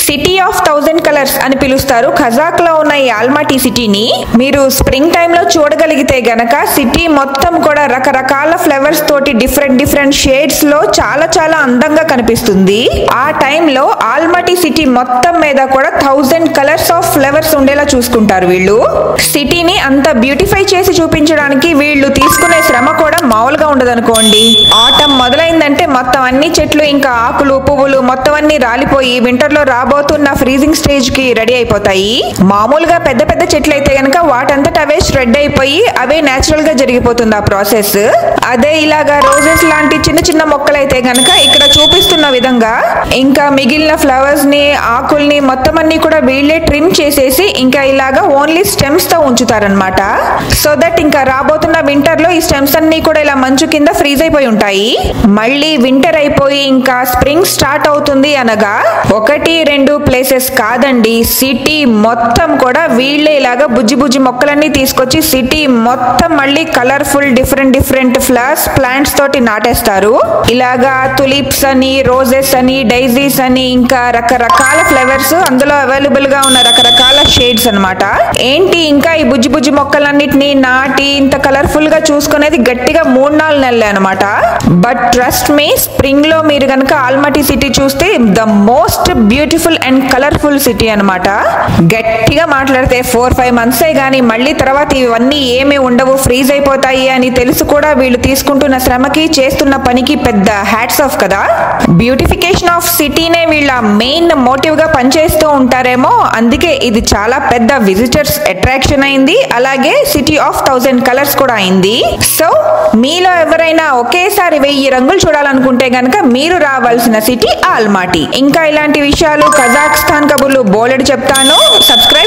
City of 1000 colours అని పిలుస్తారు Kazakh లో ఉన్న ఈ ఆల్మాటీ సిటీని. మీరు స్ప్రింగ్ టైమ్ లో చూడగలిగితే గనక సిటీ మొత్తం కూడా రకరకాల ఫ్లవర్స్ తోటి డిఫరెంట్ షేడ్స్ లో చాలా చాలా అందంగా కనిపిస్తుంది. ఆ టైంలో ఆల్మాటీ సిటీ మొత్తం మీద కూడా 1000 కలర్స్ ఆఫ్ ఫ్లవర్స్ ఉండేలా చూసుకుంటారు వీళ్ళు. సిటీని అంత బ్యూటిఫై చేసి చూపించడానికి వీళ్ళు తీసుకునే శ్రమ కూడా మామూలుగా ఉండదు అనుకోండి. ఆటం మొదలైందంటే మొత్తం అన్ని చెట్లు ఇంకా ఆకులు పువ్వులు మొత్తం అన్ని రాలిపోయి వింటర్ లో రాబోతున్న ఫ్రీజింగ్ స్టేజ్ కి రెడీ అయిపోతాయి. మామూలుగా పెద్ద పెద్ద చెట్లు అయితే గనక వాటంతట అవే షెడ్ అయిపోయి అవే నేచురల్ గా జరిగిపోతుంది ఆ ప్రాసెస్. అదే ఇలాగా రోజెస్ లాంటి చిన్న చిన్న మొక్కలైతే గనక ఇక్కడ చూపిస్తున్న విధంగా ఇంకా మిగిలిన ఫ్లవర్స్ ని ఆకుల్ని మొత్తం అన్ని కూడా వీళ్ళే ట్రిమ్ చేసేసి ఇంకా ఇలాగా ఓన్లీ స్టెమ్స్ తో ఉంచుతారనమాట. సో దట్ ఇంకా రాబోతున్న వింటర్ లో ఈ స్టెమ్స్ అన్ని కూడా ఇలా మంచు కింద ఫ్రీజ్ అయిపోయి ఉంటాయి. మళ్ళీ వింటర్ అయిపోయి ఇంకా స్ప్రింగ్ స్టార్ట్ అవుతుంది అనగా 1-2 ప్లేసెస్ కాదండి, సిటీ మొత్తం కూడా వీళ్ళే ఇలాగా బుజ్జి బుజ్జి మొక్కలన్నీ తీసుకొచ్చి సిటీ మొత్తం మళ్ళీ కలర్ఫుల్ డిఫరెంట్ ఫ్లవర్స్ ప్లాంట్స్ తోటి నాటేస్తారు. ఇలాగా తులిప్స్ అని రోజెస్ అని డైజీస్ అని ఇంకా రకరకాల ఫ్లవర్స్ అందులో అవైలబుల్ గా ఉన్న రకరకాల షేడ్స్ అన్నమాట. ఏంటి ఇంకా ఈ బుజ్జి బుజ్జి మొక్కలన్నిటిని నాటి ఇంత కలర్ఫుల్ గా చూసుకునేది గట్టిగా 3-4 నెలలే అనమాట. బట్ ట్రస్ట్ మీ, స్ప్రింగ్ లో మీరు గనక ఆల్మాటీ సిటీ చూస్తే the most beautiful and colourful city అనమాట. గట్టిగా మాట్లాడితే 4-5 మంత్సే గానీ మళ్ళీ తర్వాత ఇవన్నీ ఏమీ ఉండవు, ఫ్రీజ్ అయిపోతాయి అని తెలుసు కూడా వీళ్ళు తీసుకుంటున్న శ్రమకి చేస్తున్న పనికి పెద్ద హ్యాట్స్ ఆఫ్ కదా. బ్యూటిఫికేషన్ ఆఫ్ సిటీనే వీళ్ళ మెయిన్ మోటివ్ గా పనిచేస్తూ ఉంటారేమో, అందుకే ఇది చాలా పెద్ద విజిటర్స్ అట్రాక్షన్ అయింది. అలాగే సిటీ ఆఫ్ 1000 కలర్స్ కూడా అయింది. సో మీలో ఎవరైనా ఒకేసారి 1000 రంగులు చూడాలనుకుంటే గనక మీరు రావాల్సిన సిటీ ఆల్మాటీ. ఇంకా ఇలాంటి విషయాలు కజాక్స్తాన్ కబుర్లు బోలెడు చెప్తాను. సబ్స్క్రైబ్